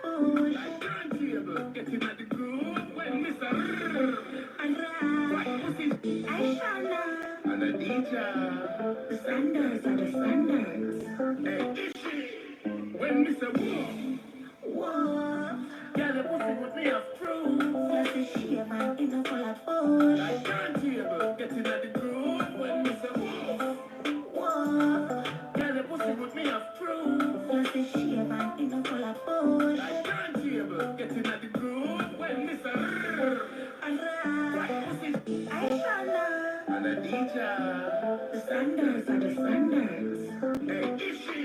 food. Like turntable, getting at the groove when Mr. And what pussy? I shall and the DJ. The standards are the standards. Hey, is she? When Mr. Woof. Woof. Yeah, the pussy with me of proof. Plus the shit, man, in a full of food. Like turntable, getting at the groove when Mr. Woof. Woof. Yeah, the pussy with me of proof. Plus the shit, man, in a full of food. Like turntable, getting at the groove when Mr. And what pussy? I shall and the DJ. The standards are the standards. Hey, is she?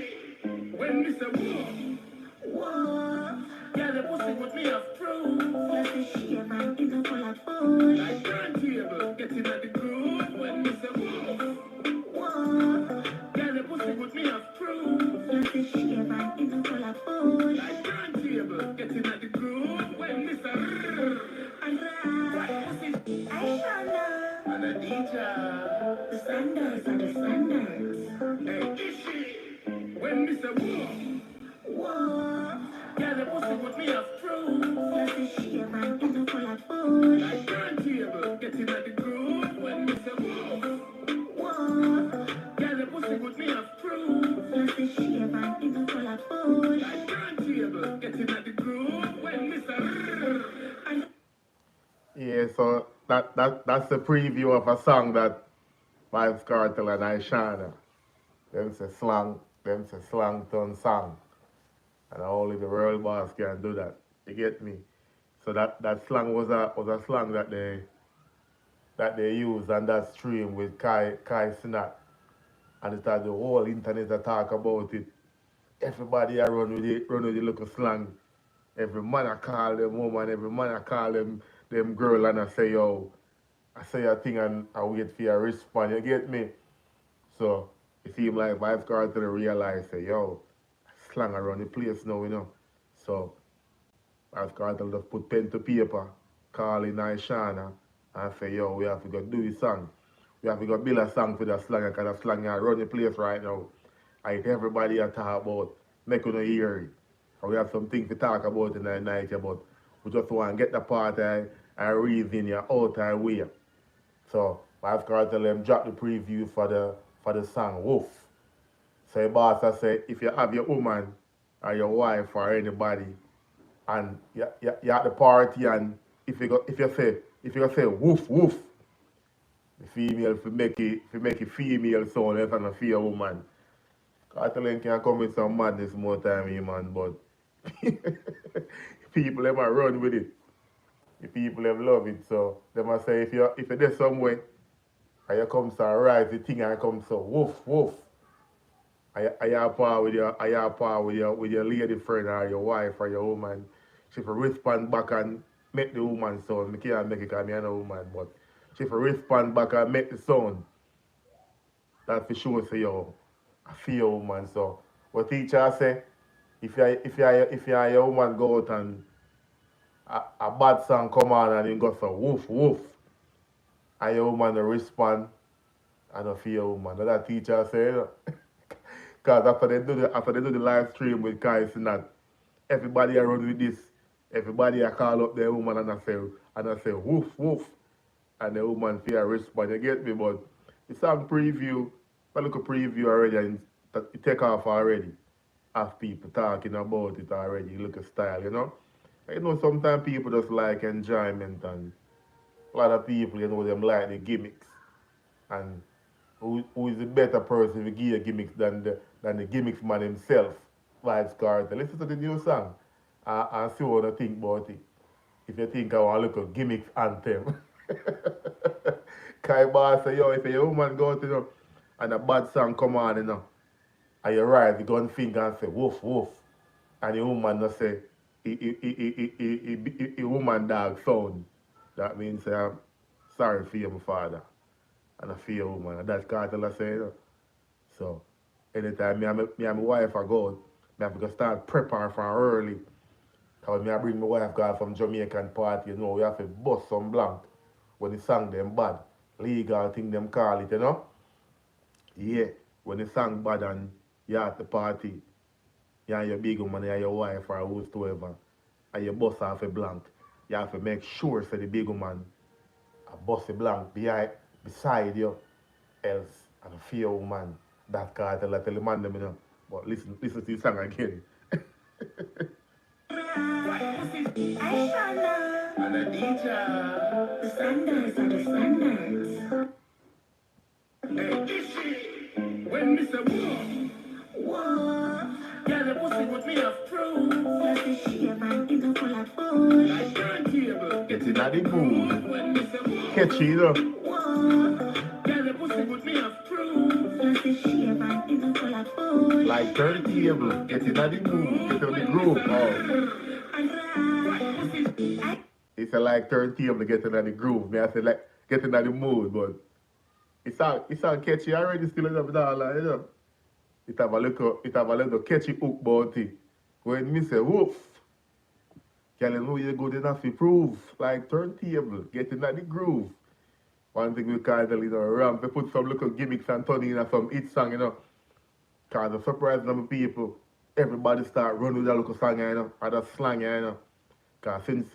When Mr. Woof. Woof. Yeah, the pussy with me of proof. Plus the shit, man, in a full of food. Like turntable, getting at the groove when Mr. Woof. Woof. Yeah, the pussy with me of proof. Plus the shit, man, in a full of food. Like turntable, getting at the groove when Mr. And what pussy? I shall and the DJ. The standards are the standards. Hey, is she? When Mr. Woof. Woof. Yeah, the pussy with me of proof. Plus the shit, man, in a full of food. Like turntable, getting at the groove when Mr. Woof. Woof. Yeah, the pussy with me of proof. Plus the shit, man, in a full of food. Like turntable, getting at the groove when Mr. And yeah, so that's the preview of a song that Vybz Kartel and Ishana. Them say slang ton song. And only the world boss can do that. You get me? So that slang was a slang that they used and that stream with Kai Sinat. And it had the whole internet to talk about it. Everybody run with the little slang. Every man I call them woman, every man I call them girl and I say, yo, I say a thing and I wait for your response. You get me? So it seemed like Vybz Kartel realized, say, yo, slang around the place now, you know. So Vybz Kartel just put pen to paper, call in Ishana, and say, yo, we have to go do this song. We have to go build a song for the slang, because the slang run the place right now. And everybody I talk about, make you hear it. And we have some things to talk about in the night, but we just want to get the part and reason you out and way. So Vybz Kartel them drop the preview for the song Woof. So your boss I say, if you have your woman or your wife or anybody and you at the party and if you say woof woof, the female if you make it female sound less than a female woman. Cartel can come with some madness more time, man, but people them a run with it. The people them love it. So they must say if you're there somewhere and you come so rise the thing and come so woof woof. I have power with your lady friend or your wife or your woman. She for respond back and make the woman sound. I can't make it because I'm a woman, but she for respond back and make the sound. That for sure say yo, I feel a woman. So what teacher say, if you are your woman go out and a bad song come on and you go so woof woof, and your woman respond, and I feel a woman. That teacher say, you know? Because after they do the live stream with Kai Sinat, everybody around with this, everybody I call up their woman and I say woof woof, and the woman fear respond. You get me? But the song preview, I look a preview already and it take off already. Have people talking about it already. You look a style, you know. You know sometimes people just like enjoyment and a lot of people, you know, them like the gimmicks and. Who is a better person to give a gimmicks than the gimmicks man himself, Vybz Kartel. Listen to the new song and see what I think about it. If you think I want to look at gimmicks anthem. Kai boss say, yo, if a woman go to, you know, and a bad song come on, you know, and you rise the gun finger and say, woof, woof. And the woman just say, a woman dog sound. That means, I'm sorry for you, my father. And I feel a woman. And that's Cartel I say, you know. So, anytime me and my wife I go out, I have to start preparing from early. Because I bring my wife girl from Jamaican party, you know, we have to bust some blank when the song them bad. Legal thing them call it, you know. Yeah, when the song bad and you at the party, you and your big woman and your wife or whosoever, and you bust off a blank, you have to make sure so the big woman a bust a blank beside you, else and a fear woman. That cartel I tell the man them, you know. But listen to the song again. And a DJ. The standards are the standards. Hey, this shit, when Mr. Woof, yeah, the pussy with me of proof. Plus the shit, man, it's a full of food. Like turntable, get in the mood. When Mr. Woof, catchy, you know. Yeah, the pussy with me of proof. Plus the shit, man, it's a full of food. Like turntable, get in the mood. Get in the groove, oh. It's a like turntable getting in the groove. Me I say like getting in the mood, but it's all catchy already still in the dollar, you know. It have a little catchy hook about it. When me say woof, girl you know you're good enough to prove. Like turntable, getting in the groove. One thing we Cartel, you know, ramp, we put some little gimmicks and turn in some hit song, you know. Cause the surprise of people, everybody start running with that little song, you know, and that slang, you know. Cause since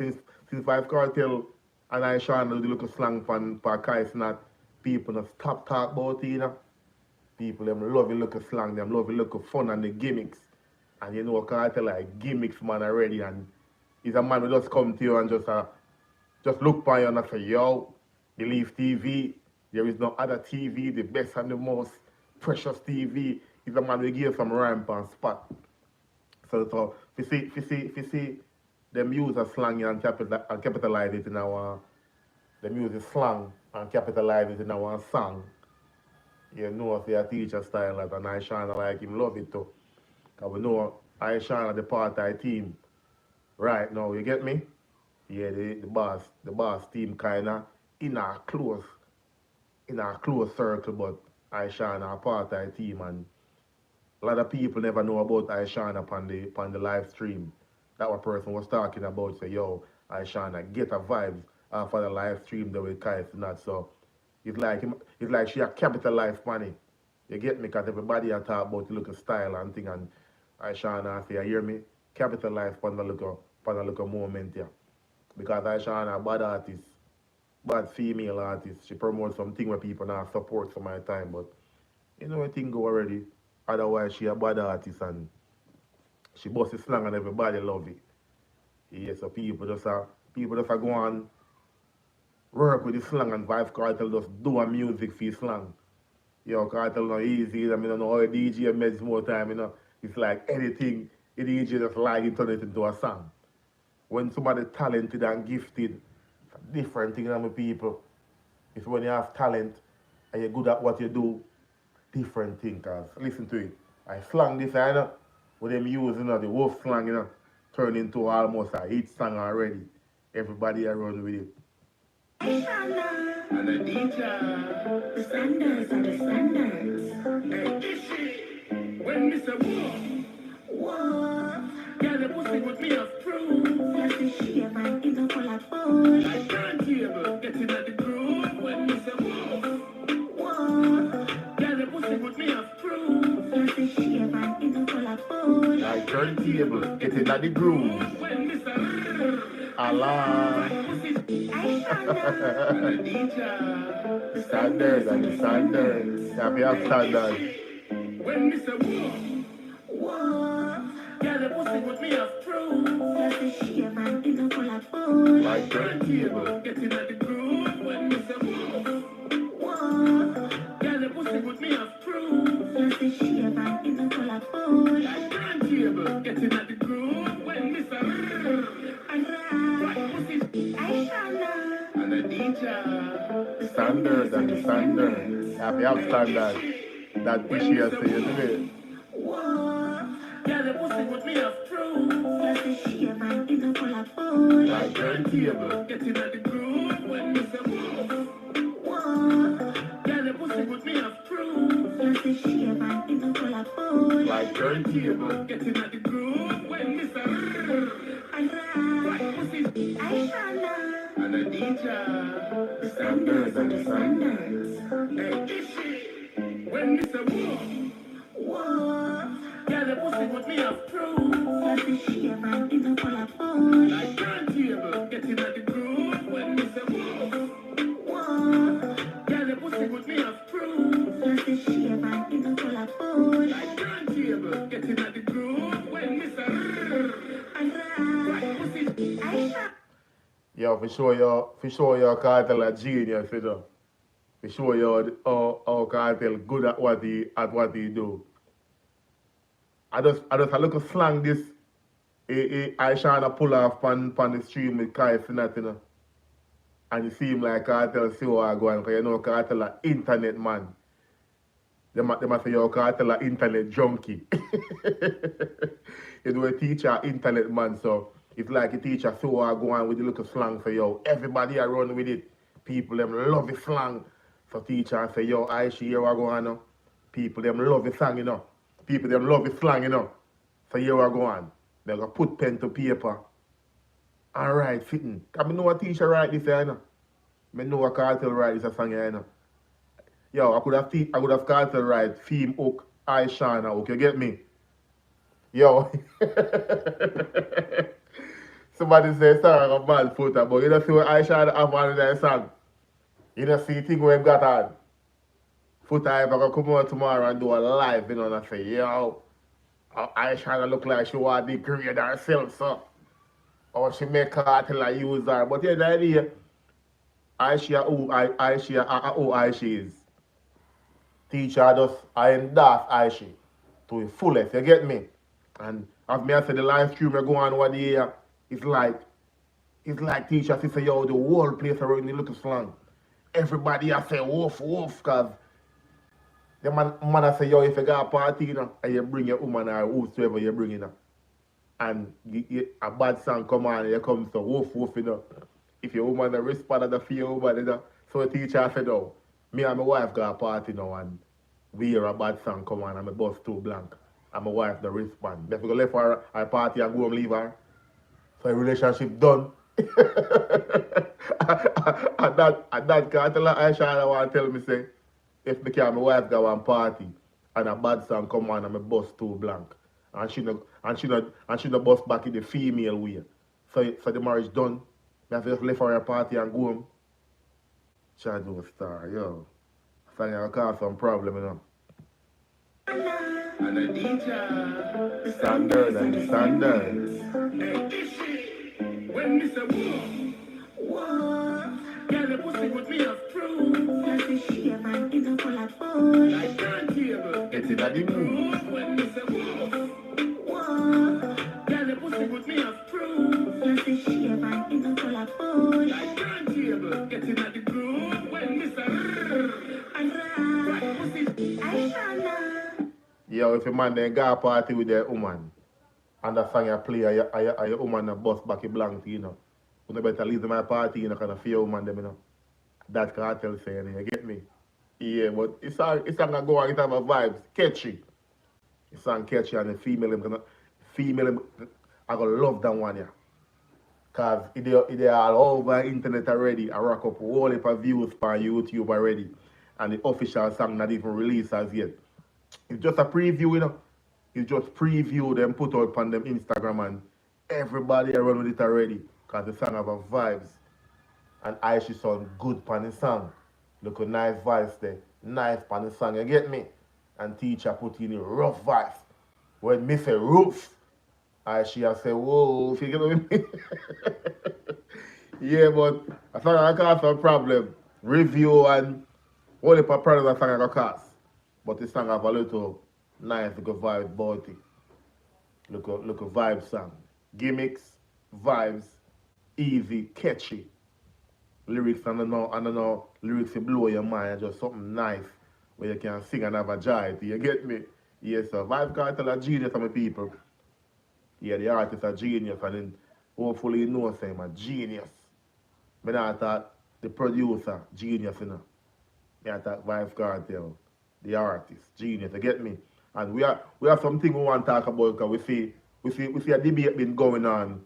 Vybz Kartel and I Sean do the little slang for Kai Snot, people not stop talk about it, you know. People them love the little slang, them love the little fun and the gimmicks. And you know Cartel like gimmicks man already, and he's a man who just come to you and just look by you and say, yo, believe TV, there is no other TV, the best and the most precious TV. He's a man who give some ramp and spot. So if you see them use a slang and capitalize it in our, them use the slang and capitalize it in our song. You know if they teach a style that, and I Sean like him love it too. Cause we know I Sean the part I team right now, you get me? Yeah, the boss team kinda in a close circle, but I Sean a part I team, and a lot of people never know about I Sean upon the live stream. That one person was talking about say, yo, I Sean get a vibes for the live stream the way Kai not so. It's like she a capitalize money. You get me? Because everybody a talk about the look of style and thing, and I Sean say, you hear me? Capitalize on the look of moment here. Because I Sean a bad artist, bad female artist. She promotes something where people not support for my time, but you know I think go already. Otherwise she a bad artist and she bust the slang and everybody love it. Yeah, so people just go on work with the slang, and Vybz Kartel just do a music for slang. Yo, Cartel not easy. I mean, I know how a DJ makes more time, you know. It's like anything, the DJ just like it, turn it into a song. When somebody talented and gifted, it's a different thing than people. It's when you have talent and you're good at what you do, different thing. Cause listen to it. I slang this, you know, with them using, you know, the Woof slang, you know, turn into almost a hit song already. Everybody around with it. And a DJ. The standards are the standards. Hey, this shit, when Mr. Woof, yeah, the pussy with me of proof. Plus the shit, man, it's a full of food. Like turntable, getting at the groove. When Mr. Woof, yeah, the pussy with me of proof. Plus the shit, man, it's a full of food. Like turntable, getting at the groove. When Mr. Allah. The standards and the standards. Yeah, we have standards. When Mr. Woof, yeah, the pussy with me of proof. Plus the shit, man, it's a full of food. Like turntable, getting at the groove. When Mr. Woof, yeah, the pussy with me of proof. Plus the shit, man, it's a full of food. Like turntable, getting at the groove. When Mr. And a DJ. The standards and the standards. Yeah, we have standards. That issue has to you, isn't it? Yeah, the pussy with me of proof. Plus the shit, man, it's a full of food. Like turntable, getting at the groove. When Mr. Woof, yeah, the pussy with me of proof. Plus the shit, man, it's a full of food. Like turntable, getting at the groove. When Mr. And a DJ. The standards and the standards. Hey, this shit, when Mr. Woof, Girl, the pussy with me have proof. Like the shave and in a full of food. Like turntable, getting at the groove when me say woof. Woof. Girl, the pussy with me have proof. Like the shave and in a full of food. Like turntable, getting at the groove when me say and right pussy. I shot. Yo, for sure your Cartel a genius, you know. For sure you how Cartel good at what he do. I just a look at slang this I trying pull off pan the stream with Kai Sinat, you know. And it seem like Cartel see what I go on, because you know Cartel a internet man. They must say yo Cartel a internet junkie. You know a teacher internet man, so it's like a teacher see what I go on with the little slang for yo. Everybody I run with it. People them love the slang. So teacher say yo I see here what go on now. People them love the slang, you know. People them love the slang, you know. So here what go on. They go put pen to paper and write fitting. Cause I know a teacher write this here, you know. I know a Cartel write this song here, you know. Yo, I could have Cartel write theme hook, I Shana hook, you get me? Yo. Somebody say sorry I'm bad footer, but you don't see what I Shana have on that song. You don't see thing where got on. Footer if I can come out tomorrow and do a live, you know, and I say, yo, I Shana look like she want to degrade herself, so. Or she make Cartel a use her. But yeah, the idea, I she is. Teacher just I endorse Aishi to the fullest, you get me? And as me I said the live stream we go on one year, it's like teacher say yo the whole place around the little slang. Everybody I say woof woof cause the man I say yo if you got a party, you know, and you bring your woman or whosoever you bring in, you know, and a bad song come on and you come to woof woof, you know. If your woman respond to the your woman, you know. So the teacher said no. Me and my wife got a party now and we hear a bad song come on and my bus too blank. And my wife the respond. If we go left her party and go home leave her. So the relationship done. and that Cartel Aisha want to tell me say if me and my wife go one party and a bad song come on and my bus too blank. And she no bus back in the female way. So the marriage done. Me have to just left her party and go home. Shadow Star, yo. So you cause some problem, you know. And the teacher, Standard and the standards. hey, this shit, when me say whoa, girl, the pussy with me have proof. Like the shave and in a full of food. Like turntable, Get it at the mood. when me say whoa, girl, the pussy with me have proof. Like the shave and in a full of food. Like turntable, getting at the groove when me say and right pussy, I shall. Yo, if a man then go a party with their woman and that song you play and your woman a bust back a blank, you know. You better leave my party, you know, kind of fear woman them, you know. That Cartel saying, you get me? Yeah, but it's song go on, it have a vibes, catchy. It's song catchy and the female I gonna love that one, yeah. Cause it all over internet already. I rack up a whole heap of views on YouTube already. And the official song not even released as yet. It's just a preview, you know. It's just preview them put out on them Instagram and everybody around with it already. Cause the song have a vibes. And I she sound good on the song. Look a nice vibes there. Nice on the song, you get me? And teacher put in a rough vibes. When me say roof, I she say, whoa, if you get with me. Yeah, but I thought I cause some problem. Review and all the products that song I got cast. But the song have a little nice little vibe about it. Look a vibe song. Gimmicks, vibes, easy, catchy. Lyrics I don't know lyrics to blow your mind, just something nice where you can sing and have a joy. You get me? Yes, sir. Vybz Kartel a genius of my people. Yeah, the artist a genius and then hopefully you know him a genius. I not thought the producer, genius, you know. I thought Vybz Kartel, the artist, genius, you get me? And we have something we want to talk about because we see a debate been going on.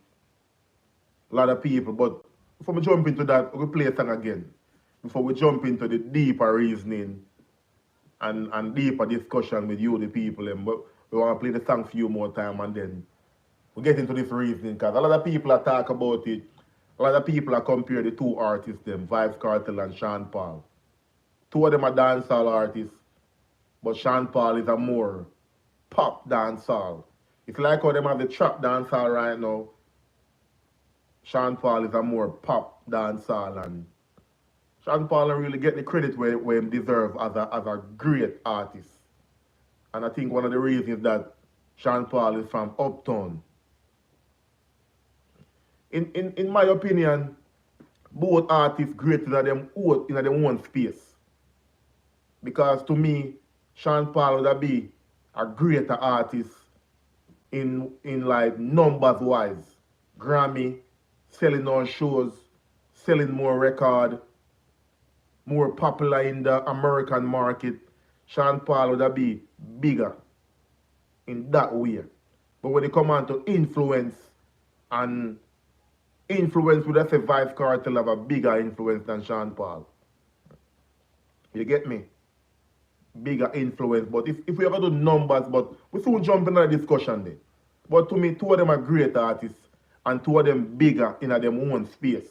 A lot of people, but before we jump into that, we'll play a song again. Before we jump into the deeper reasoning and deeper discussion with you, the people. But we want to play the song for you more time and then we get into this reasoning because a lot of people are talk about it. A lot of people are compare the two artists, them, Vybz Kartel and Sean Paul. Two of them are dancehall artists, but Sean Paul is a more pop dancehall. It's like how them have the trap dancehall right now. Sean Paul is a more pop dancehall, and Sean Paul don't really get the credit where he deserves as a great artist. And I think one of the reasons that Sean Paul is from Uptown. In my opinion, both artists great in their own space. Because to me, Sean Paul would be a greater artist in like numbers wise. Grammy, selling more shows, selling more record, more popular in the American market. Sean Paul would be bigger in that way. But when it come on to influence and influence, would I say Vybz Kartel have a bigger influence than Sean Paul? You get me? Bigger influence. But if we ever do numbers, but we soon jump into the discussion there. But to me, two of them are great artists and two of them bigger in their own space.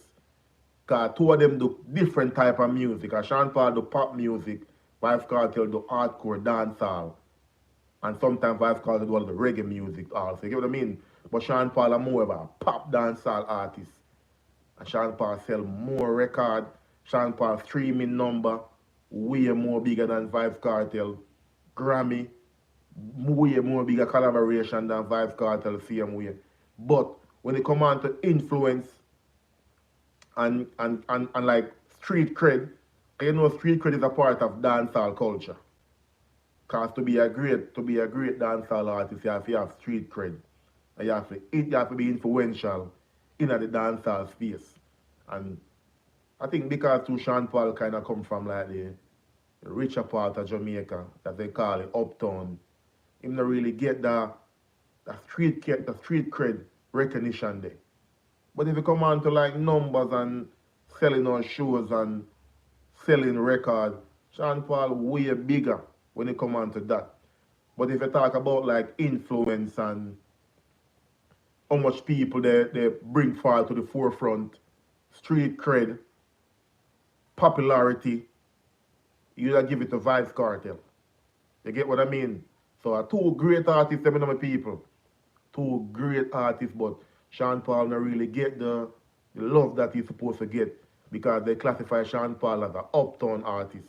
Because two of them do different type of music. And Sean Paul do pop music, Vybz Kartel do hardcore dancehall. And sometimes Vybz Kartel do all the reggae music also. You get what I mean? But Sean Paul is more of a pop dancehall artist. And Sean Paul sell more record. Sean Paul streaming number way more bigger than Vybz Kartel. Grammy, way more bigger collaboration than Vybz Kartel same way. But when it come on to influence and like street cred, you know street cred is a part of dancehall culture. Cause to be a great dancehall artist, you have street cred. And you have to be influential in the dancehall space. And I think because too Sean Paul kind of come from like the richer part of Jamaica, that they call it Uptown, him not really get the street cred recognition there. But if you come on to like numbers and selling on shows and selling records, Sean Paul way bigger when it come on to that. But if you talk about like influence and how much people they bring forward to the forefront, street cred, popularity, you gotta give it to Vybz Kartel. You get what I mean? So two great artists, them my people. Two great artists, but Sean Paul not really get the love that he's supposed to get because they classify Sean Paul as an uptown artist.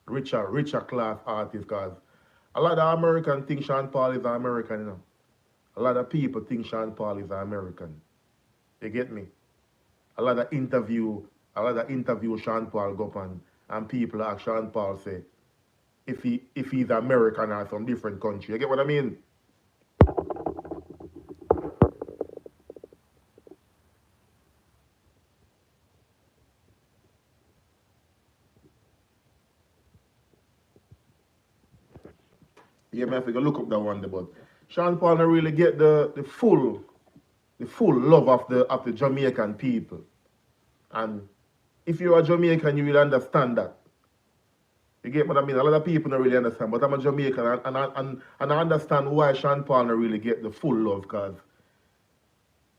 Richer class artist, because a lot of Americans think Sean Paul is an American, you know. A lot of people think Sean Paul is an American. You get me? A lot of interview Sean Paul go on and people ask Sean Paul say if he's American or some different country. You get what I mean? Yeah, man, I have to look up that one there, but Sean Paul don't really get the full love of the Jamaican people. And if you're a Jamaican, you will understand that. You get what I mean? A lot of people don't really understand, but I'm a Jamaican and I understand why Sean Paul don't really get the full love, because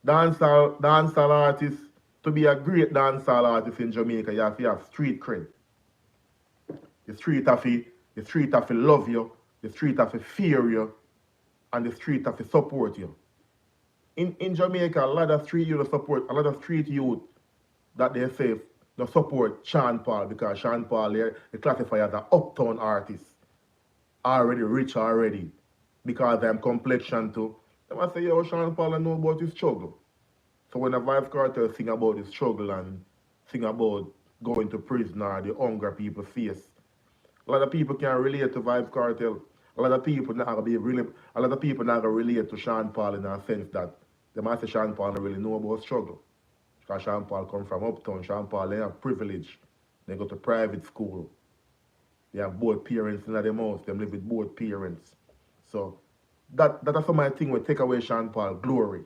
dancehall artists, to be a great dancehall artist in Jamaica, you have to have street cred. The street have to love you, the street have to fear you, and the street have to support you. In Jamaica, a lot of street youth that they say they support Sean Paul because Sean Paul they classify as an uptown artist. Already rich already. Because I'm complexion too. They must say, yo, Sean Paul I know about his struggle. So when the Vybz Kartel sing about his struggle and sing about going to prison or the hunger people face, a lot of people can relate to Vybz Kartel. A lot of people not gonna relate to Sean Paul in a sense that they might say Sean Paul don't really know about struggle. Because Sean Paul come from uptown. Sean Paul they have privilege. They go to private school. They have both parents in their house. They live with both parents. So that is some of the things will take away Sean Paul glory.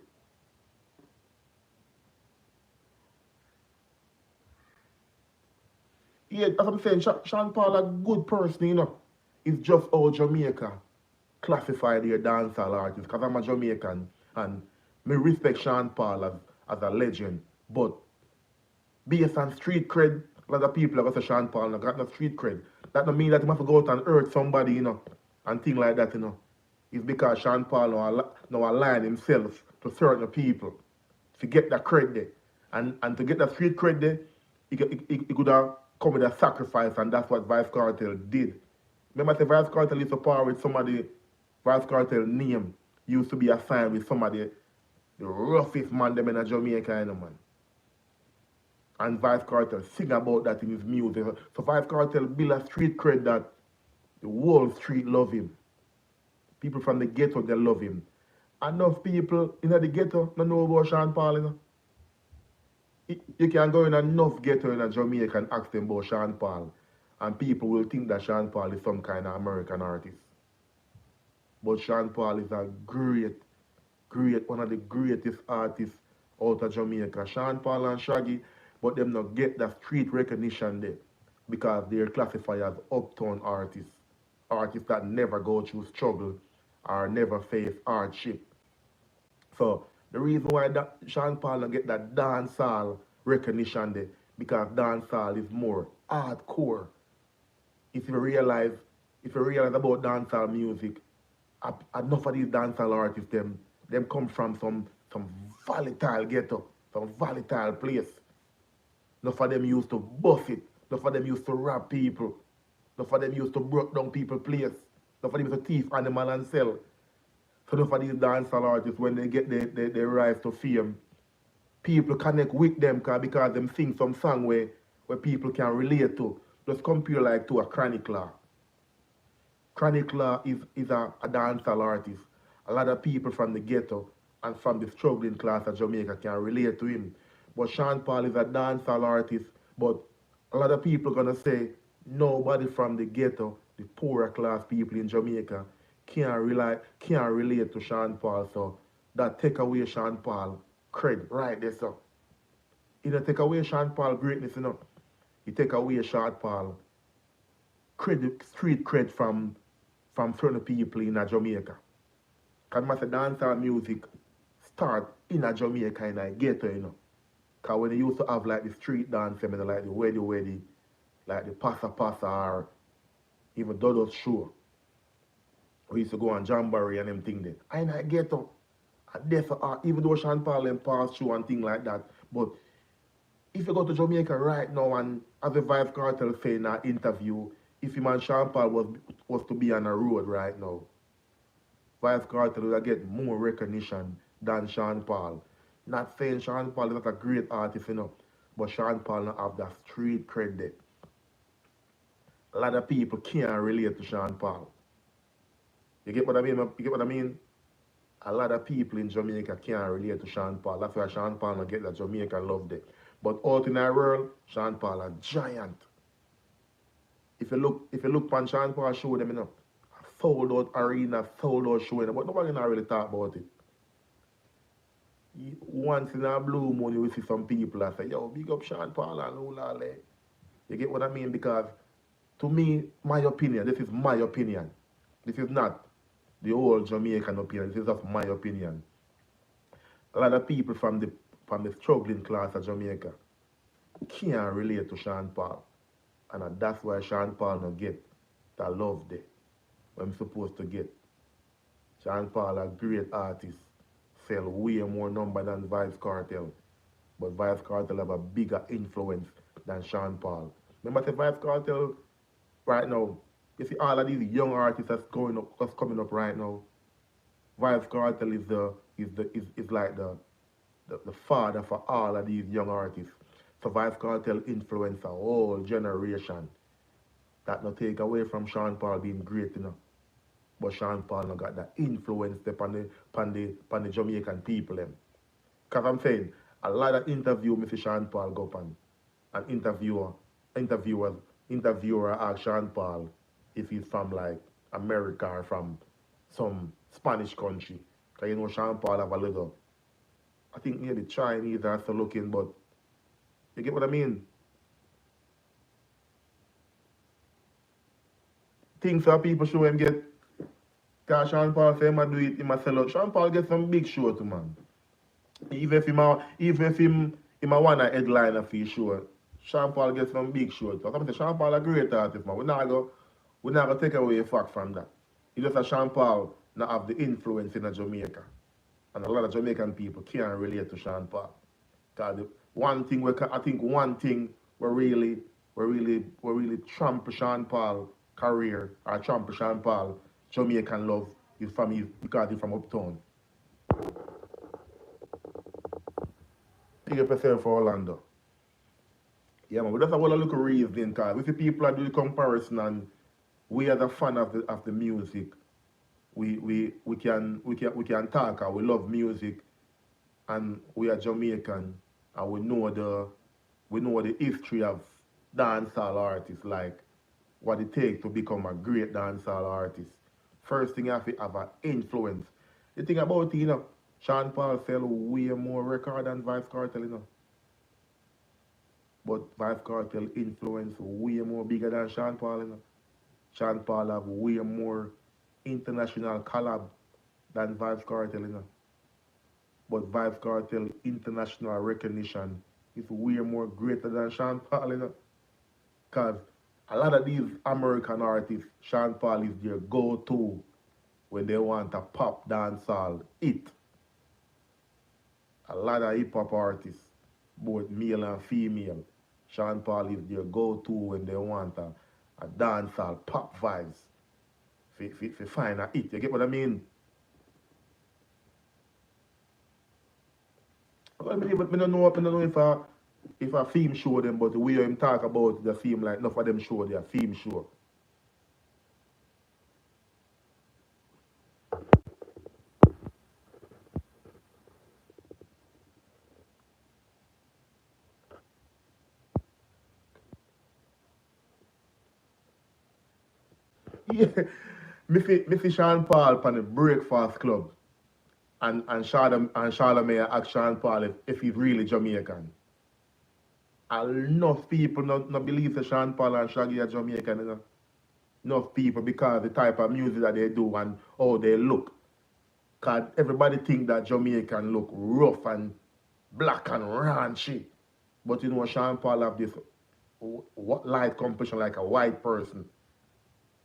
Yeah, as I'm saying, Sean Paul a good person, you know. It's just all Jamaica classify their dancehall artists because I'm a Jamaican and me respect Sean Paul as a legend. But based on street cred, a lot of people are going to say Sean Paul no got no street cred. That don't mean that he must go out and hurt somebody, and things like that. It's because Sean Paul no align himself to certain people to get that cred there. And to get that street cred there, he could have come with a sacrifice, and that's what Vybz Kartel did. Remember, say Vybz Kartel used to power with somebody, Vybz Kartel name used to be assigned with somebody, the roughest man them in a Jamaica, man. And Vybz Kartel sing about that in his music. So Vybz Kartel build a street cred that the whole street love him. People from the ghetto, they love him. Enough people in the ghetto don't know about Sean Paul, You can go in enough ghetto in Jamaica and ask them about Sean Paul, and people will think that Sean Paul is some kind of American artist. But Sean Paul is a great, one of the greatest artists out of Jamaica. Sean Paul and Shaggy, but them not get that street recognition there because they're classified as uptown artists. Artists that never go through struggle or never face hardship. So the reason why that Sean Paul don't get that dancehall recognition there, because dancehall is more hardcore. If you realize about dancehall music, enough of these dancehall artists, them come from some volatile ghetto, some volatile place. Enough of them used to buff it. Enough of them used to rob people. Enough of them used to break down people's place. Enough of them used to thief animal and sell. So enough of these dancehall artists, when they get their rise to fame, people connect with them because them sing some song where people can relate to. Just compare like to a Chronic Law. Chronic Law is a dancehall artist. A lot of people from the ghetto and from the struggling class of Jamaica can relate to him. But Sean Paul is a dancehall artist, but a lot of people are gonna say nobody from the ghetto, the poorer class people in Jamaica, can't relate to Sean Paul. So that take away Sean Paul cred right there, so. You don't take away Sean Paul greatness, You take away Sean Paul street cred from certain people in Jamaica. Because my dancehall music start in Jamaica in a ghetto, Because when they used to have like the street dance, like the weddy, like the passa or even Dodo's show. We used to go on Jamboree and them thing there. I ghetto. Even though Sean Paul and pass through and thing like that. But if you go to Jamaica right now, and as the Vybz Kartel say in an interview, if him and Sean Paul was to be on a road right now, Vybz Kartel would get more recognition than Sean Paul. Not saying Sean Paul is not a great artist, but Sean Paul don't have that street cred there. A lot of people can't relate to Sean Paul. You get what I mean? A lot of people in Jamaica can't relate to Sean Paul. That's why Sean Paul don't get that Jamaican love there. But out in our world, Sean Paul a giant. If you look on Sean Paul show them, a sold out arena, sold out show, but nobody not really talk about it. Once in a blue moon, you will see some people that say, yo, big up Sean Paul and all that. You get what I mean? Because to me, my opinion, this is my opinion. This is not the whole Jamaican opinion. This is just my opinion. A lot of people from the struggling class of Jamaica can't relate to Sean Paul. And that's why Sean Paul don't get that love there when I'm supposed to get. Sean Paul, a great artist, sell way more number than Vybz Kartel. But Vybz Kartel have a bigger influence than Sean Paul. Remember, say Vybz Kartel right now, you see all of these young artists that's coming up right now. Vybz Kartel is like the father for all of these young artists. So Vybz Kartel influence a whole generation. That no take away from Sean Paul being great, But Sean Paul no got that influence upon the Jamaican people them. Cause I'm saying a lot of interview Mr. Sean Paul go on. An interviewer ask Sean Paul if he's from like America or from some Spanish country. Cause Sean Paul have a little, I think maybe Chinese or so looking, but you get what I mean? Things that people show him get, Because Sean Paul say him do it, him a sell out. Sean Paul get some big show to man. Even if him a wanna headliner for his show, Sean Paul get some big show. Because I say Sean Paul a great artist, man. We not go take away a fact from that. It's just that Sean Paul not have the influence in Jamaica. And a lot of Jamaican people can't relate to Sean Paul. Because I think one thing we really trample Sean Paul career or trample Sean Paul Jamaican love is from his because he's from uptown. Pick up yourself for Orlando. Yeah man, but that's a whole look of reason because we see people are doing comparison and we as a fan of the music, we can talk and we love music and we are Jamaican and we know the history of dancehall artists, like what it takes to become a great dancehall artist. First thing you have to have an influence. The thing about it, Sean Paul sell way more record than Vybz Kartel. But Vybz Kartel influence way more bigger than Sean Paul. Sean Paul have way more international collab than Vybz Kartel. But Vybz Kartel international recognition is way more greater than Sean Paul. Because a lot of these American artists, Sean Paul is their go-to when they want a pop dancehall hit. A lot of hip-hop artists, both male and female, Sean Paul is their go-to when they want a dancehall pop vibes. If you find a hit, you get what I mean? Well, I don't know if a theme show them, but the way him talk about the theme, like enough of them show their theme show. Yeah, me see Sean Paul on the Breakfast Club, and Charlamagne ask Sean Paul if he's really Jamaican. Enough people not believe that Sean Paul and Shaggy are Jamaican. Enough people because the type of music that they do and how they look. Cause everybody think that Jamaican look rough and black and raunchy. But Sean Paul have this light complexion like a white person.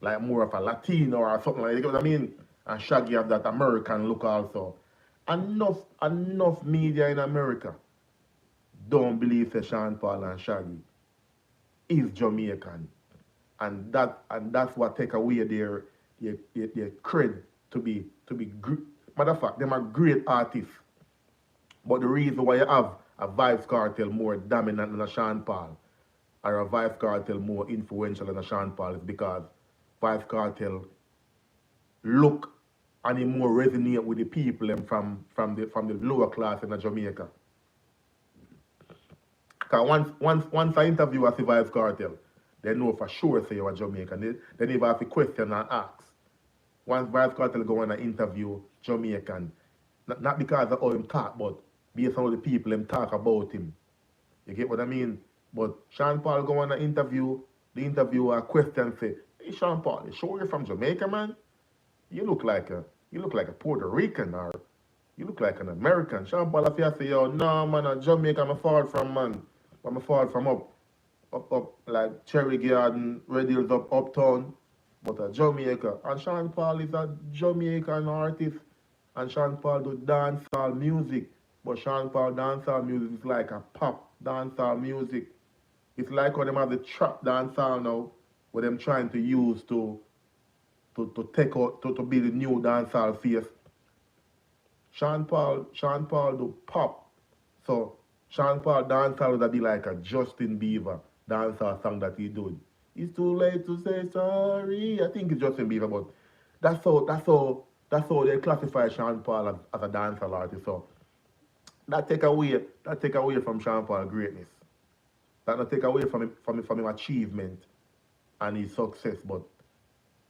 Like more of a Latino or something like that. You know what I mean? And Shaggy have that American look also. Enough media in America don't believe that Sean Paul and Shaggy is Jamaican. And that's what take away their cred to be matter of fact, them are great artists. But the reason why you have a Vybz Kartel more dominant than a Sean Paul, or a Vybz Kartel more influential than a Sean Paul, is because Vybz Kartel look and he more resonate with the people from the lower class in Jamaica. Because once I interview a Vybz Kartel, they know for sure say you're Jamaican. They never have to question and ask. Once Vybz Kartel go on an interview Jamaican, not because of how him talk, but based on how the people him talk about him. You get what I mean? But Sean Paul go on an interview, the interviewer question say, "Hey Sean Paul, you sure you're from Jamaica, man? You look like a Puerto Rican or you look like an American." Sean Paul if you say, "Yo, no man, I'm Jamaica, I'm fall from man. I'm fall from up like Cherry Garden, Red Hills up uptown, but a Jamaica." And Sean Paul is a Jamaican artist, and Sean Paul do dancehall music, but Sean Paul dancehall music is like a pop dancehall music. It's like when them have the trap dancehall now, where them trying to use to take out to be the new dancehall face. Sean Paul do pop. So Sean Paul dancehall would be like a Justin Bieber dancehall song that he did. It's too late to say sorry. I think it's Justin Bieber, but that's how they classify Sean Paul as a dancehall artist. So that take away from Sean Paul's greatness. That not take away from him achievement and his success. But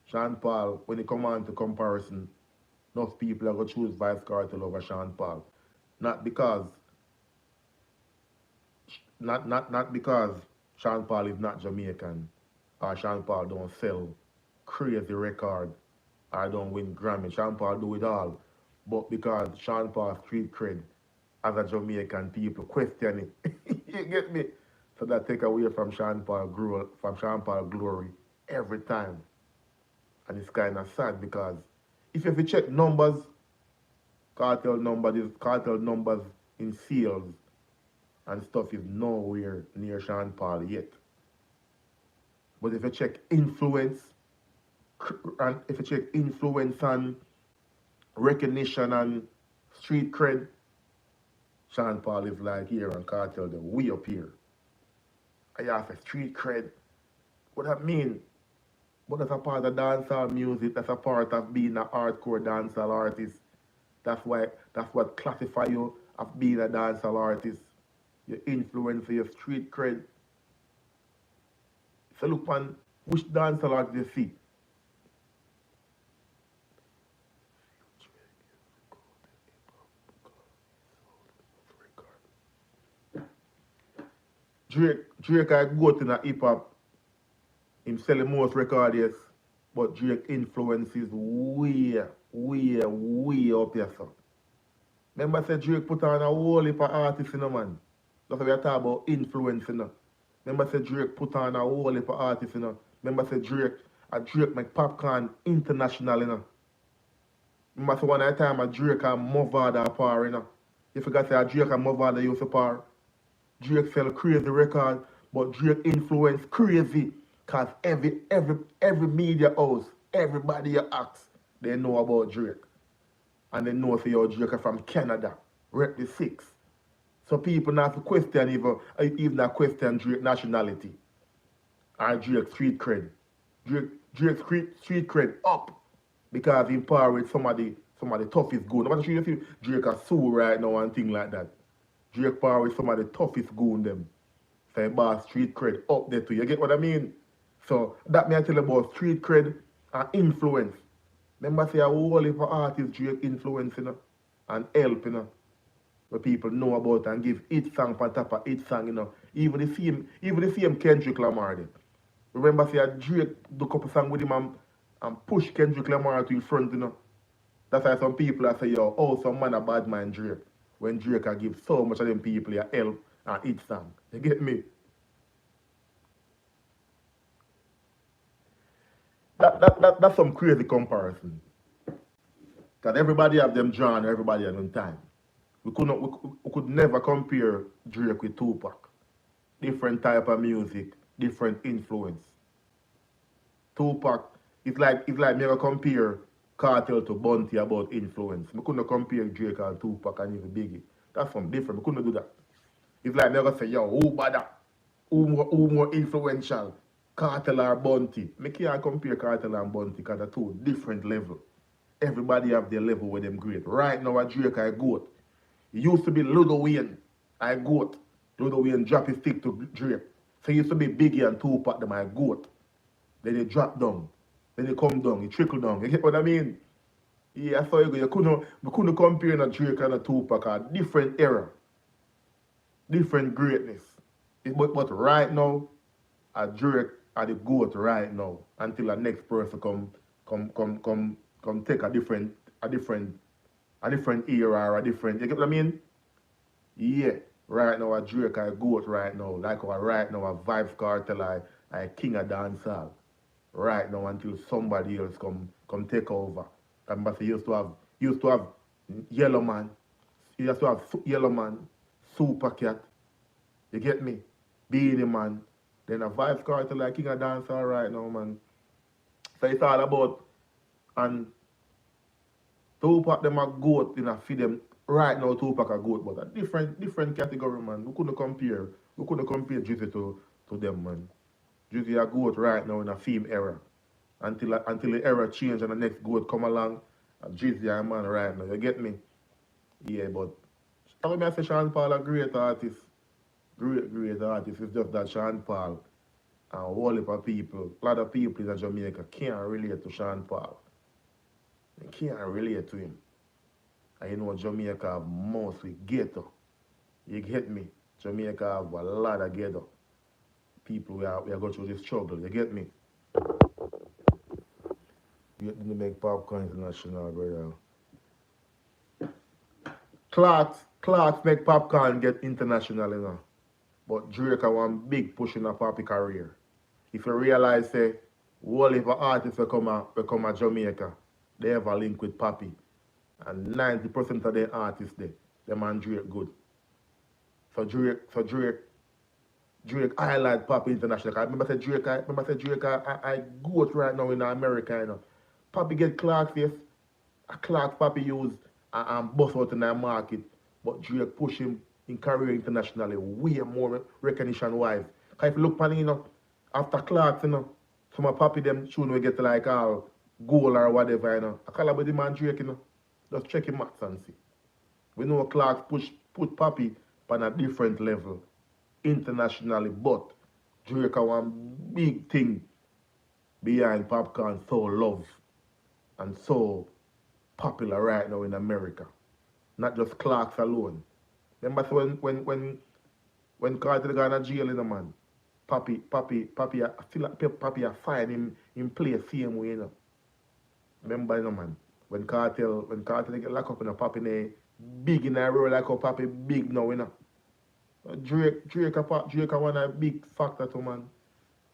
Sean Paul, when it come on to comparison, enough people are gonna choose Vybz Kartel over Sean Paul. Not because not because Sean Paul is not Jamaican or Sean Paul don't sell crazy record or don't win Grammy. Sean Paul do it all. But because Sean Paul street cred as a Jamaican, people question it. You get me? So that take away from Sean Paul glory every time. And it's kind of sad because if you check numbers, cartel numbers in sales and stuff is nowhere near Sean Paul yet. But if you check influence, and if you check influence and recognition and street cred, Sean Paul is like here and Cartel the way up here. I have a street cred. What that mean? But that's a part of dancehall music, that's a part of being a hardcore dancehall artist. That's what classify you as being a dancehall artist. Your influence, your street cred. So look man, which dancehall artist you see? Drake I go to the hip hop, him selling most records, yes, but Drake influence is way up here, sir. Remember I said Drake put on a whole heap of artists, you know, man. That's why we are talking about influence, you know. Remember I said Drake put on a whole heap of artists, you know. Remember I said Drake make popcorn international, you know. Remember I said one time a Drake and Movada apart, you know. You forgot to say a Drake and Movada used to par. Drake sell crazy record, but Drake influence crazy. Cause every media house, everybody you ask, they know about Drake. And they know say your Drake are from Canada, rep the 6. So people not to question even not question Drake nationality. Or Drake street cred. Drake street cred up because he power with some of the toughest goon. I'm not sure if you Drake are sue right now and thing like that. Drake power with some of the toughest goon them. So boss street cred up there too. You get what I mean? So that me I tell you about street cred and influence. Remember say a whole heap of artists Drake influence, you know, and help, you know. Where people know about and give each song on top of each song, you know. Even the same Kendrick Lamar there. Remember say a Drake do couple songs with him and push Kendrick Lamar to the front, you know. That's why some people are say, yo, oh, some man a bad man Drake. When Drake a give so much of them people a help and each song. You get me? That's some crazy comparison. Because everybody have them drawn, everybody have them time. We could never compare Drake with Tupac. Different type of music, different influence. Tupac, it's like me gonna compare Cartel to Bunty about influence. We couldn't compare Drake and Tupac and even Biggie. That's something different. We couldn't do that. It's like me gonna say, yo, who better? Who more influential? Cartel or Bunty? Me can't compare Cartel and Bunty because they're two different levels. Everybody have their level with them great. Right now, at Drake, I goat. It used to be Lil Wayne, I goat. Lil Wayne drop his stick to Drake. So it used to be Biggie and Tupac, them I goat. Then they drop down. Then they come down, it trickle down. You get what I mean? Yeah, so you couldn't compare a Drake and a Tupac, a different era. Different greatness. But right now, a Drake are the goat right now until the next person come take a different era or a different, you get what I mean? Yeah, right now a Drake I goat right now, like right now a Vybz Kartel I king of dancehall. Right now until somebody else come take over. Remember say used to have Yellow Man, you used to have Yellow Man, Super Cat, you get me? Beanie Man. Then a Vybz Kartel like king of dancehall right now, man. So it's all about and Tupac them a goat in a feed them right now Tupac a goat, but a different category, man. We couldn't compare Drizzy to them, man. Drizzy a goat right now in a theme era. Until the era change and the next goat come along, Drizzy a man right now. You get me? Yeah, but how me I say Sean Paul a great artist. Great artist. It's just that Sean Paul and a whole heap of people, a lot of people in Jamaica can't relate to Sean Paul. They can't relate to him. And you know Jamaica have mostly ghetto. You get me? Jamaica have a lot of ghetto. People we are going through this struggle. You get me? You didn't make popcorn international, brother. Clarks make popcorn get international, you know. But Drake a one big push in a poppy career. If you realize, say, all if an artist become a Jamaica, they have a link with Papi. And 90% of the artists there, them and Drake good. So Drake highlight Papi international. I remember say Drake I go out right now in America, you know. Papi get Clarks, yes. A Clarks Papi use and bust out in the market. But Drake push him in career internationally way more recognition wise. Cause if you look at you know, after Clarks, you know, some of Papi them tune we get like all goal or whatever, you know. I call about the man Drake, you know. Just check him maths and see. We know Clarks put Papi on a different level internationally, but Drake a one big thing behind popcorn so loved and so popular right now in America. Not just Clarks alone. Remember so when Cartel got in jail in the man, Papi I feel like Papi a fine him play same way, you know. Remember you know man, when Cartel get locked up in a Papi ne big in a role like a Papi big now, you know. Drake a one a big factor to man.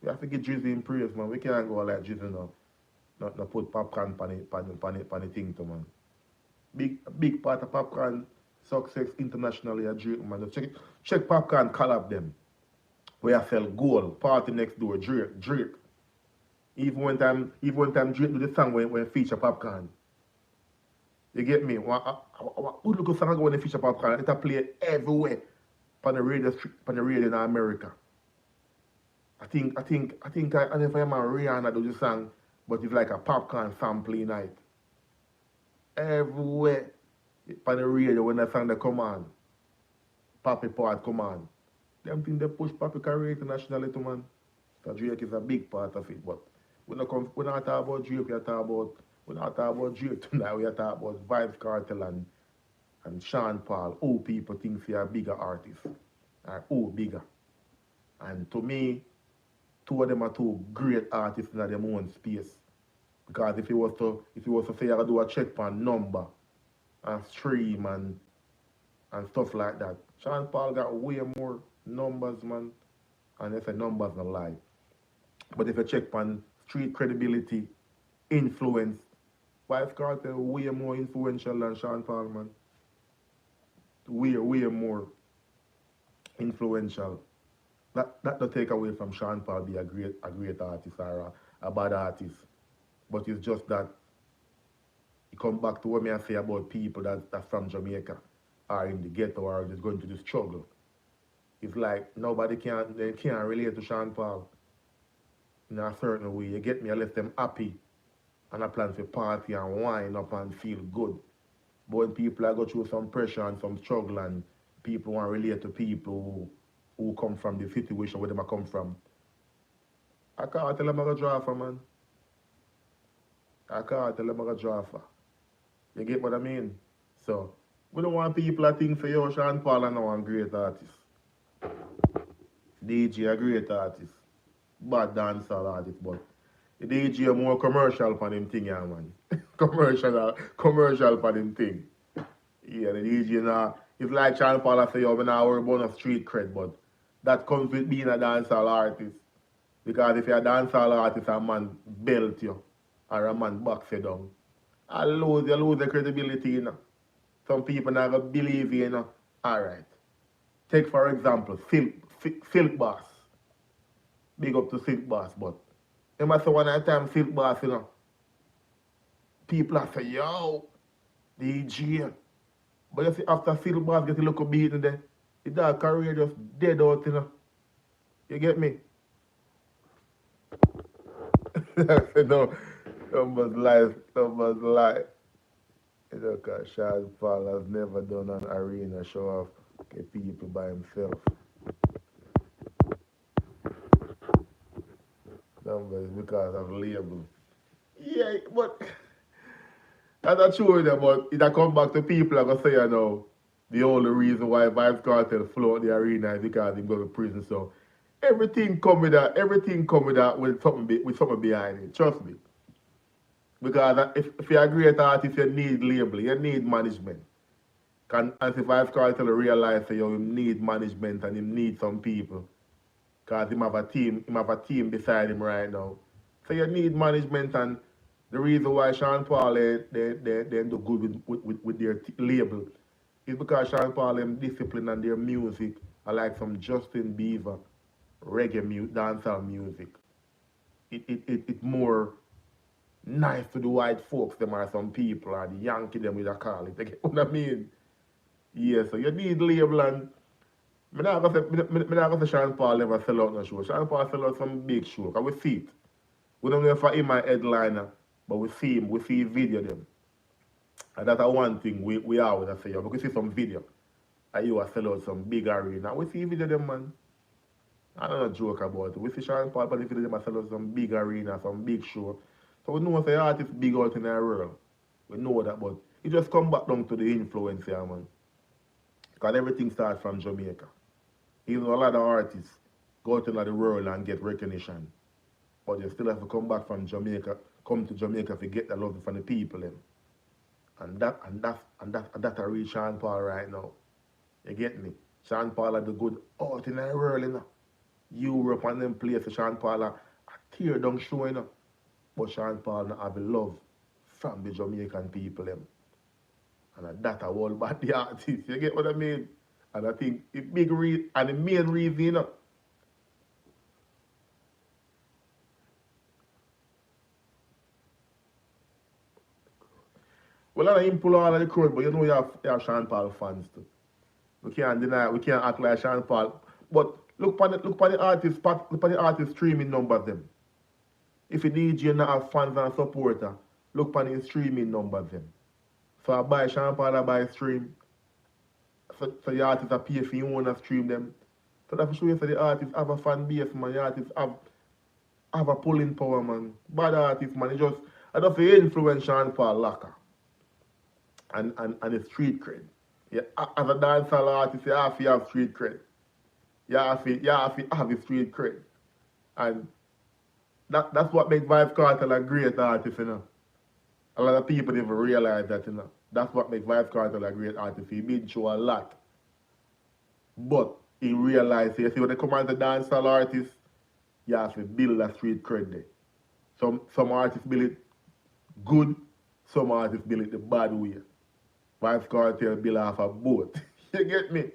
We have to get Drizzy in praise, man. We can't go like Drizzy now. Not put popcorn pan the thing to man. Big part of popcorn success internationally at Drake, man. Just check popcorn collab them. Where I sell gold, party next door, Drake. Even one time Drake do the song when feature popcorn. You get me? Who look at song when they feature popcorn? It a play everywhere. On the radio in America. I think I don't know if I'm a Rihanna do the song, but it's like a popcorn sampling night. Everywhere on the radio when the song they come on, Papi part come on. Them things they push Papi career internationally to man. So Drake is a big part of it, but we not talk about Drake, we not talk about Drake tonight, we are talking about Vybz Kartel and Sean Paul, who people think they are bigger artists, or who bigger. And to me, two of them are two great artists in their own space. Because if you was to say I do a check on number and stream and stuff like that, Sean Paul got way more numbers, man. And they say numbers not lie. But if you check on street credibility, influence, Vybz Kartel way more influential than Sean Paul, man. Way more influential. That don't take away from Sean Paul be a great artist or a bad artist. But it's just that it come back to what I say about people that's from Jamaica or in the ghetto or just going through the struggle. It's like they can't relate to Sean Paul in a certain way. You get me? I let them happy and I plan to party and wind up and feel good. But when people go through some pressure and some struggle and people want to relate to people who come from the situation where they come from, I can't tell them I'm a driver, man. I can't tell them I'm a driver. You get what I mean? So, we don't want people to think for you, Sean Paul and now a great artist. DJ a great artist. Bad dancehall artist, but the DJ more commercial for them thing, yeah, man. commercial for them thing. Yeah, the DJ now, it's like Sean Paul say, yo, I'm not worry about no street cred, but that comes with being a dancehall artist. Because if you're a dancehall artist, a man belt you, or a man box you down, you lose the credibility, you know. Some people never believe you, you know. Alright. Take for example, Silk Boss. Big up to Silk Boss, but you must say one time Silk Boss, you know. People are say, yo, DJ. But you see, after Silk Boss get a little beaten there, his dog career just dead out, you know. You get me? No, numbers lie. You know, because Sean Paul has never done an arena show off people by himself. Numbers because of label. Yeah, but that's not true with them, but it come back to people are gonna say, you know, the only reason why Vybz Kartel float the arena is because he go to prison. So everything come with that with something behind it. Trust me. Because if you're a great artist, you need label, you need management. And if Vybz Kartel realize that you need management and him need some people. Because him have a team beside him right now. So you need management, and the reason why Sean Paul they do good with their label is because Sean Paul them discipline and their music are like some Justin Bieber reggae dancehall music. It more nice to the white folks them are some people, or the Yankee them with a call it. You get what I mean? Yeah, so you need label, and me not gonna say Sean Paul never sell out no show. Sean Paul sell out some big show, cause we see it. We don't know if him my headliner, but we see his video them. And that's one thing we always say, because we see some video. And you are sell out some big arena. We see video them, man. I don't joke about it. We see Sean Paul, but if them sell out some big arena, some big show. So we know the artists big out in the world. We know that, but it just come back down to the influence here, man. Because everything starts from Jamaica. Even though a lot of artists go out in the world and get recognition, but they still have to come back from Jamaica, come to Jamaica to get the love from the people. Them. And that I reach Sean Paul right now. You get me? Sean Paul had the good out in the world, you know. Europe and them places, Sean Paul a tear down show, you know. But Sean Paul not have the love from the Jamaican people. Them. And that a whole bad the artist. You get what I mean? And I think the main reason, you know. Well, I don't pull all of the crowd, but you know you have Sean Paul fans too. We can't deny, we can't act like Sean Paul. But look at the artist streaming numbers them. If a DJ not have fans and supporter, look at the streaming numbers them. So I buy Sean Paul, I buy stream. So the artists are pay for you and stream them. So that's for sure so the artists have a fan base, man. The artists have a pulling power, man. Bad artists, man. I just influence Sean Paul Laka. And the street cred. Yeah, as a dancehall artist, you have to have street cred. You have to have the street cred. And that's what makes Vybz Kartel a great artist, you know. A lot of people never realize that, you know. That's what makes Vybz Kartel a great artist. He been through a lot. But he realized, you see, when they come as a dancehall artist, you have to build a street cred there. Some artists build it good, some artists build it the bad way. Vybz Kartel build off a boat. You get me?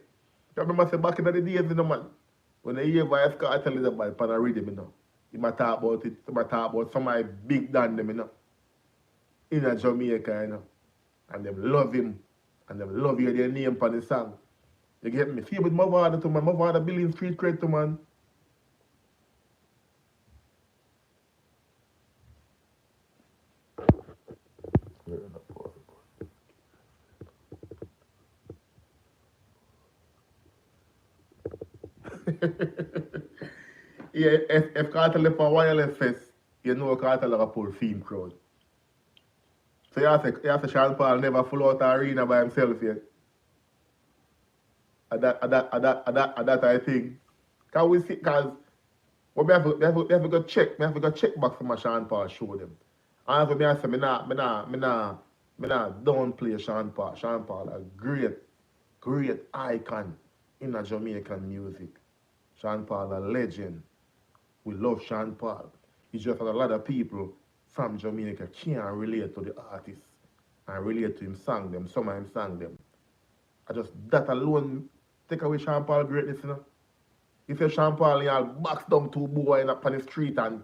I remember say back in the days, you know, man. When I hear Vybz Kartel is about pan a rhythm, you know. He might talk about it, he might talk about somebody big than them, you know. In a Jamaica, you know. And them love him. And them love hear their name for the song. You get me? See with my father to man. My father building street cred to man. Yeah, if Cartel left for wireless fest, you know Cartel have a pull theme crowd. So you have to Sean Paul never full out the arena by himself yet. That I think. Can we see? Because we have to go check. We have to go check back from a Sean Paul show them. And for me, I say, me not downplay Sean Paul. Sean Paul a great icon in a Jamaican music. Sean Paul a legend. We love Sean Paul. It's just that a lot of people from Jamaica can't relate to the artist and relate to him sang them. Some of him sang them. That alone take away Sean Paul greatness, you know. If you Sean Paul y'all box down two boys on the street and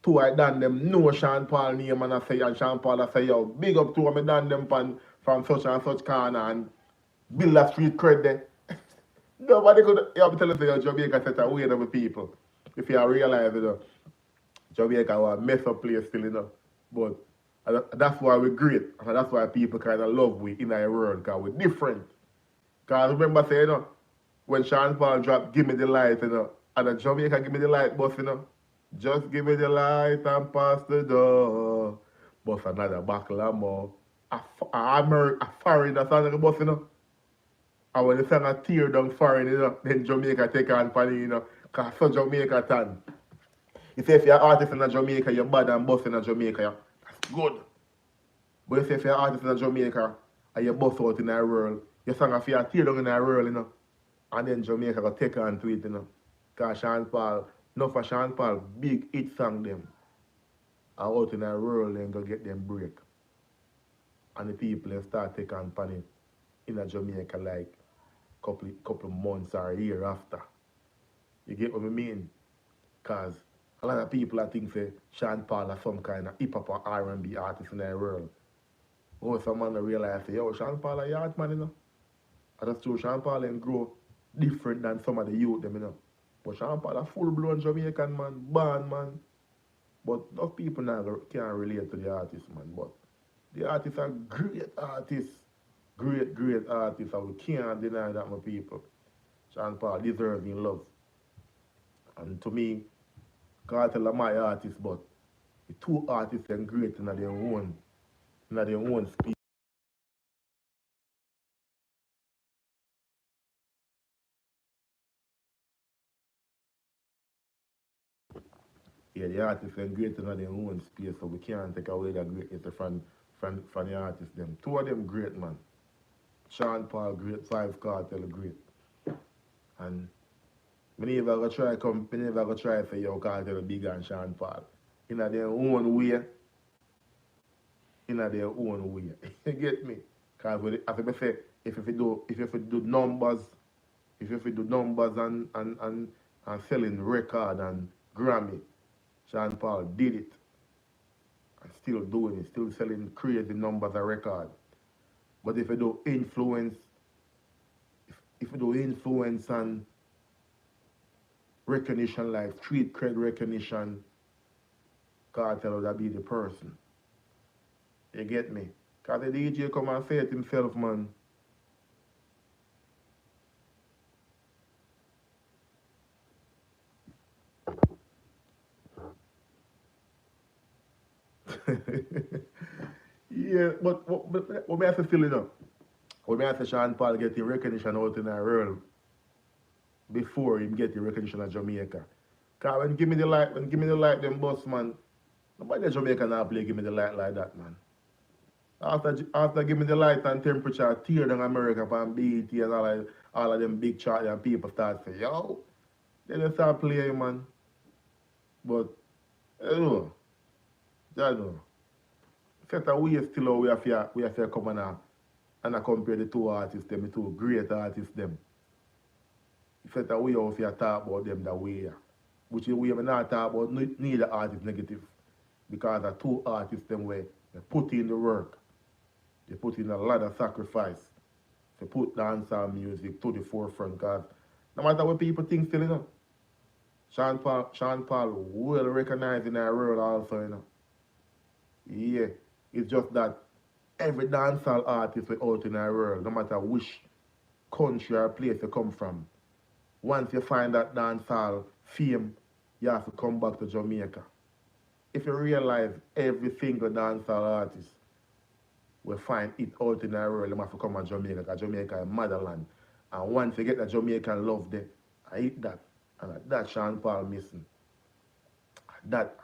two I done them know Sean Paul name and I say and Sean Paul I say yo big up to me done them from such and such corner and build a street cred there. Nobody could you have to tell us that Jamaica set away the people. If you realize it, Jamaica was a mess up place still, you know. But that's why we're great. And that's why people kind of love we in our world, because we're different. Because remember saying, you know, when Sean Paul dropped Give Me the Light, you know, and the Jamaica Give Me the Light bus, you know, just give me the light and pass the door. Bus another buckle of more. A foreign that's on the bus, you know. And when the song a tear down foreign, you know, then Jamaica take on funny, you know, because so Jamaica tan. You say if you're an artist in Jamaica, you're bad and boss in Jamaica, Good. But you say if you're an artist in Jamaica and you bust out in the world, your song if you tear down in the world, you know. And then Jamaica go take on to it, you know. Because Sean Paul, enough for Sean Paul, big hit song them. And out in the world then go get them break. And the people then start taking on pan it in a Jamaica like couple months or a year after. You get what I mean? Because a lot of people I think say Sean Paul is some kind of hip hop or R&B artist in the world. Oh, some man realize say, yo, Sean Paul is art man, you know. And that's true, Sean Paul ain't grow different than some of the youth them, you know. But Sean Paul a full blown Jamaican man, born man. But those people now can't relate to the artist, man. But the artists are great artists. Great artists. And we can't deny that, my people. Sean Paul deserves in love. And to me, Cartel are my artists, but the two artists are great in their own speed. Yeah, the artists are great in their own space, so we can't take away that greatness from the artists them. Two of them great, man. Sean Paul great, Vybz Kartel great. And me never go try say yo Cartel bigger than Sean Paul. In their own way. In their own way. You get me? Because as I say, if you do numbers, if you do numbers and selling record and Grammy, Sean Paul did it. And still doing it, still selling crazy numbers of record. But if you do influence, if you do influence and recognition like street cred recognition, Cartel would be the person. You get me? Because the DJ come and say it himself, man. Yeah, but what me have to feel, you know? What me have to Sean Paul get the recognition out in the world before him get the recognition of Jamaica. Because when Give Me the Light, them boss, man, nobody in Jamaica now play Give Me the Light like that, man. After Give Me the Light and Temperature tear down America from BET and all of them big chart and people start say, yo, then they start playing, man. But, I don't know. I don't know. Set a way still how we have to come and I compare the two artists, them, the two great artists, them. Set a way how we talk about them that way. Which we have not talk about neither artist negative. Because the two artists, them way, they put in the work. They put in a lot of sacrifice to put dancehall music to the forefront. Because no matter what people think still, you know, Sean Paul well recognized in our world also, you know. Yeah, it's just that every dancehall artist we out in our world, no matter which country or place you come from, once you find that dancehall fame, you have to come back to Jamaica. If you realize every single dancehall artist will find it out in our world, they have to come to Jamaica, because Jamaica is motherland. And once you get the Jamaican love there, I eat that. And that Sean Paul missing. That,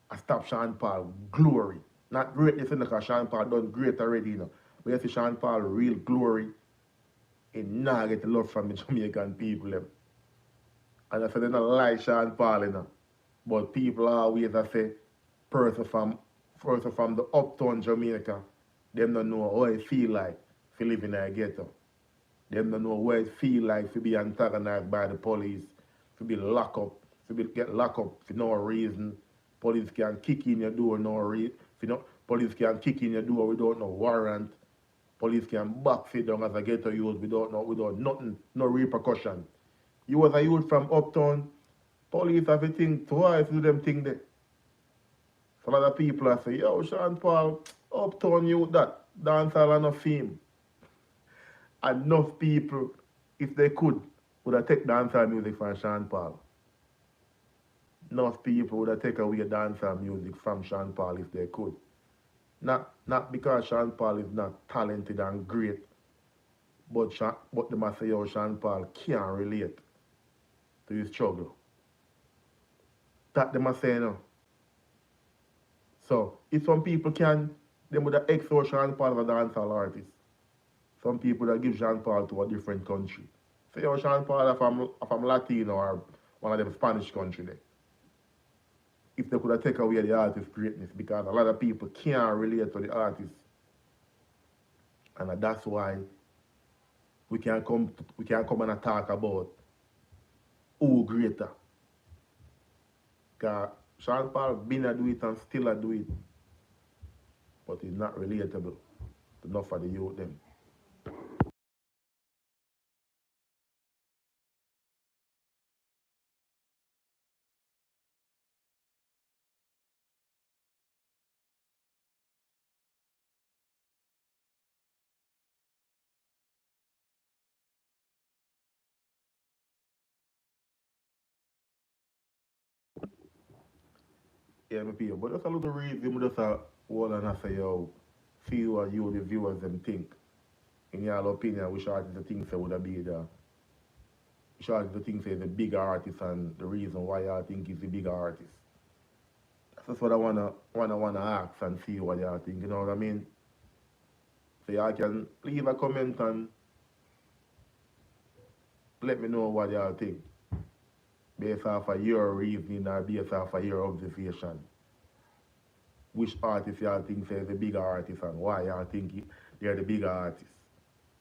I stop Sean Paul glory. Not greatness, because Sean Paul done great already, you know. But you see Sean Paul real glory, he not get the love from the Jamaican people. Them. And I say they don't like Sean Paul, you know. But people always say, person from the uptown Jamaica, them don't know how it feel like to live in a ghetto. Them don't know what it feel like to be antagonized by the police, to be locked up, get locked up for no reason. Police can kick in your door no reason. Police can kick in your door without no warrant. Police can backfit down as a ghetto youth without nothing, no repercussion. You as a youth from uptown, police have to think twice do them thing there. So a lot of people are say, yo, Sean Paul, uptown youth that, dancehall enough fame. Enough people, if they could, would have taken dancehall music from Sean Paul. Enough people would have taken away dancehall music from Sean Paul if they could. Not because Sean Paul is not talented and great, but they must say, yo, Sean Paul can't relate to his struggle. That they must say, no. So if some people can, they would have exo Sean Paul as a dancehall artist. Some people that give Sean Paul to a different country. Say, yo, Sean Paul from Latino or one of them Spanish country there. If they could have taken away the artist's greatness, because a lot of people can't relate to the artist. And that's why we can come and talk about who greater. Because Sean Paul been a do it and still a do it. But it's not relatable to enough of the youth them. Yeah, me pay. But just a little reason, just a hold and I say, yo, see what you, the viewers, them think. In your opinion, which artist the think say would have be the, which artist the think say is the bigger artist and the reason why I think he's the bigger artist. That's what I wanna ask and see what y'all think, you know what I mean? So y'all can leave a comment and let me know what y'all think. Based off of your reasoning or based off of your observation. Which artist y'all think is the bigger artist and why y'all think they're the bigger artist.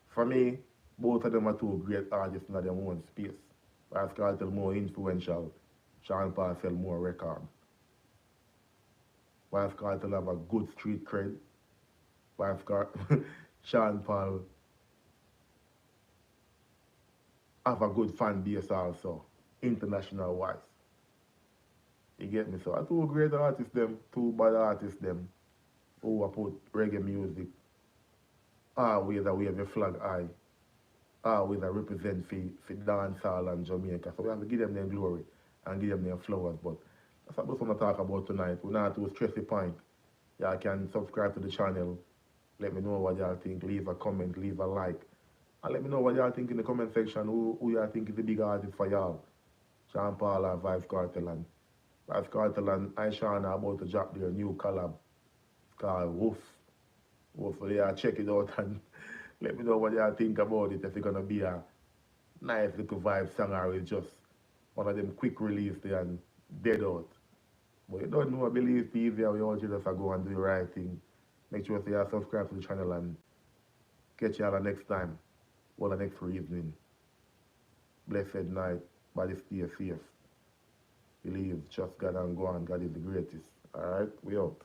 For me, both of them are two great artists in their own space. Vybz Kartel more influential, Sean Paul sell more record. Vybz Kartel have a good street cred. Sean Paul have a good fan base also, international wise. You get me? So I two great artists them, two bad artists them, who I put reggae music, always a wave a flag high, always a represent for dancehall and Jamaica. So we have to give them their glory and give them their flowers. But that's what I want to talk about tonight. We're not to stress the point. Y'all can subscribe to the channel. Let me know what y'all think. Leave a comment, leave a like. And let me know what y'all think in the comment section. Who y'all think is the big artist for y'all? Sean Paul or Vybz Kartel. And Vybz Kartel and Aishan are about to drop their new collab. It's called Woof. Hopefully y'all check it out and let me know what y'all think about it. If it's gonna be a nice little vibe song or it's just one of them quick release there and dead out. But you don't know, I believe it's easier. We all just go and do the right thing. Make sure you subscribe to the channel and catch y'all the next time or the next evening. Blessed night. Body stay safe. Believe, trust God and go on. God is the greatest. Alright? We out.